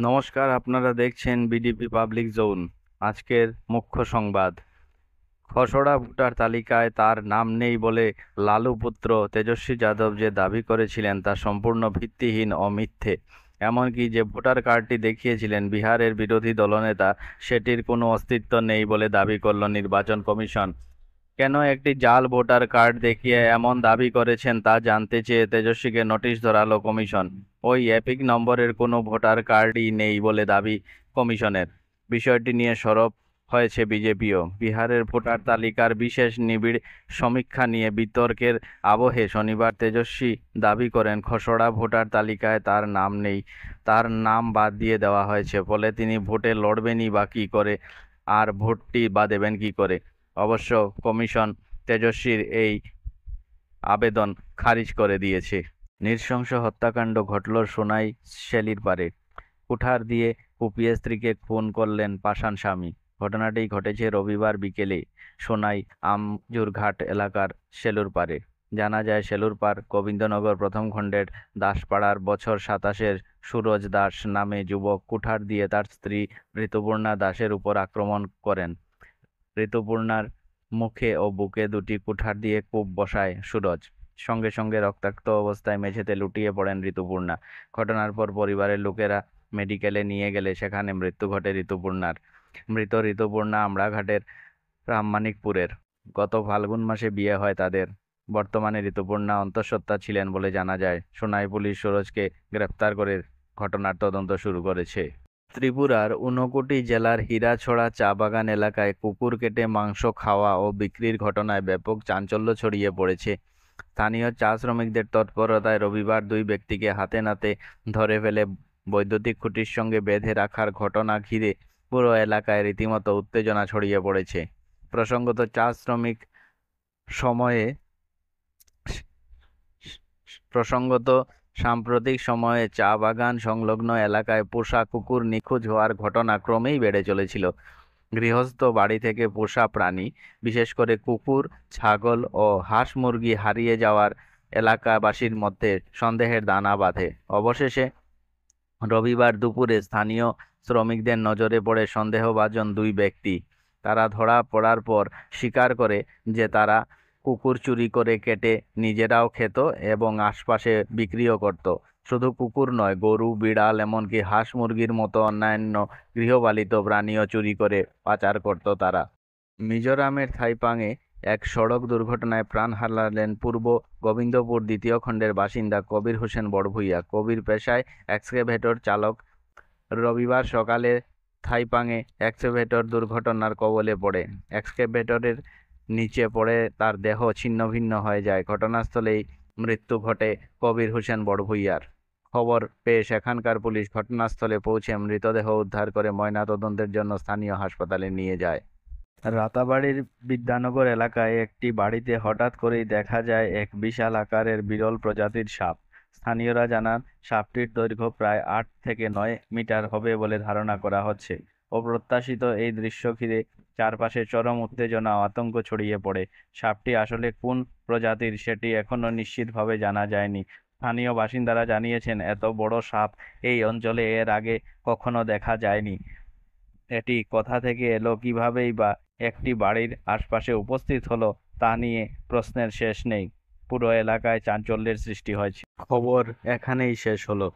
নমস্কার, আপনারা দেখছেন বিডিপি পাবলিক জোন। আজকের মুখ্য সংবাদ: খসড়া ভোটার তালিকায় তার নাম নেই বলে লালু পুত্র তেজস্বী যাদব যে দাবি করেছিলেন তা সম্পূর্ণ ভিত্তিহীন ও মিথ্যে। এমনকি যে ভোটার কার্ডটি দেখিয়েছিলেন বিহারের বিরোধী দলনেতা, সেটির কোনো অস্তিত্ব নেই বলে দাবি করল নির্বাচন কমিশন। কেন একটি জাল ভোটার কার্ড দেখিয়ে এমন দাবি করেছেন তা জানতে চেয়ে তেজস্বীকে নোটিশ ধরালো কমিশন। ওই এপিক নম্বরের কোনো ভোটার কার্ডই নেই বলে দাবি কমিশনের। বিষয়টি নিয়ে সরব হয়েছে বিজেপিও। বিহারের ভোটার তালিকার বিশেষ নিবিড় সমীক্ষা নিয়ে বিতর্কের আবহে শনিবার তেজস্বী দাবি করেন খসড়া ভোটার তালিকায় তার নাম নেই, তার নাম বাদ দিয়ে দেওয়া হয়েছে। ফলে তিনি ভোটে লড়বেনই বা কী করে, আর ভোটটি বা দেবেন কী করে? অবশ্য কমিশন তেজস্বীর এই আবেদন খারিজ করে দিয়েছে। নৃশংস হত্যাকাণ্ড ঘটল সোনাই শেলির পারে। কুঠার দিয়ে কুপিয়ে স্ত্রীকে খুন করলেন পাষাণ স্বামী। ঘটনাটি ঘটেছে রবিবার বিকেলে সোনাই আমজুরঘাট এলাকার সেলুর পারে। জানা যায়, সেলুর পার গোবিন্দনগর প্রথম খণ্ডের দাসপাড়ার বছর 27-এর সুরজ দাস নামে যুবক কুঠার দিয়ে তার স্ত্রী ঋতুপর্ণা দাসের উপর আক্রমণ করেন। ঋতুপর্ণার মুখে ও বুকে দুটি কুঠার দিয়ে কোপ বসায় সুরজ। সঙ্গে সঙ্গে রক্তাক্ত অবস্থায় মেঝেতে লুটিয়ে পড়েন ঋতুপর্ণা। ঘটনার পর পরিবারের লোকেরা মেডিকেলে নিয়ে গেলে সেখানে মৃত্যু ঘটে ঋতুপর্ণার। মৃত ঋতুপর্ণা আমড়াঘাটের রামমানিকপুরের। গত ফাল্গুন মাসে বিয়ে হয় তাদের। বর্তমানে ঋতুপর্ণা অন্তঃসত্ত্বা ছিলেন বলে জানা যায়। সোনাই পুলিশ সুরজকে গ্রেপ্তার করে ঘটনার তদন্ত শুরু করেছে। ত্রিপুরার ঊনকোটি জেলার হীরাছড়া চা বাগান এলাকায় কুকুর কেটে মাংস খাওয়া ও বিক্রির ঘটনায় ব্যাপক চাঞ্চল্য ছড়িয়ে পড়েছে। স্থানীয় চা শ্রমিকদের তৎপরতায় রবিবার দুই ব্যক্তিকে হাতে নাতে ধরে ফেলে বৈদ্যুতিক খুঁটির সঙ্গে বেঁধে রাখার ঘটনা ঘিরে পুরো এলাকায় রীতিমতো উত্তেজনা ছড়িয়ে পড়েছে। প্রসঙ্গত চা শ্রমিক সময়ে প্রসঙ্গত সাম্প্রতিক সময়ে চা বাগান সংলগ্ন এলাকায় পোষা কুকুর নিখোঁজ হওয়ার ঘটনা ক্রমেই বেড়ে চলেছিল। গৃহস্থ বাড়ি থেকে পোষা প্রাণী, বিশেষ করে কুকুর, ছাগল ও হাঁস মুরগি হারিয়ে যাওয়ার এলাকাবাসীর মধ্যে সন্দেহের দানা বাঁধে। অবশেষে রবিবার দুপুরে স্থানীয় শ্রমিকদের নজরে পড়ে সন্দেহভাজন দুই ব্যক্তি। তারা ধরা পড়ার পর স্বীকার করে যে তারা কুকুর চুরি করে কেটে নিজেরাও খেত এবং আশপাশে বিক্রিও করত। শুধু কুকুর নয়, গরু, বিড়াল, এমনকি হাঁস মুরগির মতো অন্যান্য গৃহপালিত প্রাণীও চুরি করে পাচার করত তারা। মিজোরামের থাইপাংয়ে এক সড়ক দুর্ঘটনায় প্রাণ হারালেন পূর্ব গোবিন্দপুর দ্বিতীয় খণ্ডের বাসিন্দা কবির হোসেন বড়ভূঁইয়া। কবির পেশায় এক্সকেভেটর চালক। রবিবার সকালে থাইপাংয়ে এক্সকেভেটর দুর্ঘটনার কবলে পড়ে এক্সকেভেটরের নিচে পড়ে তার দেহ ছিন্নভিন্ন হয়ে যায়। ঘটনাস্থলেই মৃত্যু ঘটে কবির হোসেন বড়ভূঁইয়ার। খবর পেয়ে সেখানকার পুলিশ ঘটনাস্থলে পৌঁছে মৃতদেহ উদ্ধার করে ময়নাতদন্তের জন্য স্থানীয় হাসপাতালে নিয়ে যায়। রাতাবাড়ির বিদ্যানগর এলাকায় একটি বাড়িতে হঠাৎ করেই দেখা যায় এক বিশাল আকারের বিরল প্রজাতির সাপ। স্থানীয়রা জানান, সাপটির দৈর্ঘ্য প্রায় 8 থেকে 9 মিটার হবে বলে ধারণা করা হচ্ছে। অপ্রত্যাশিত এই দৃশ্য ঘিরে চারপাশে চরম উত্তেজনা ও আতঙ্ক ছড়িয়ে পড়ে। সাপটি আসলে কোন প্রজাতির সেটি এখনো নিশ্চিতভাবে জানা যায়নি। স্থানীয় বাসিন্দারা জানিয়েছেন, এত বড় সাপ এই অঞ্চলে এর আগে কখনো দেখা যায়নি। এটি কোথা থেকে এলো, কিভাবেই বা একটি বাড়ির আশপাশে উপস্থিত হলো, তা নিয়ে প্রশ্নের শেষ নেই। পুরো এলাকায় চাঞ্চল্যের সৃষ্টি হয়েছে। খবর এখানেই শেষ হলো।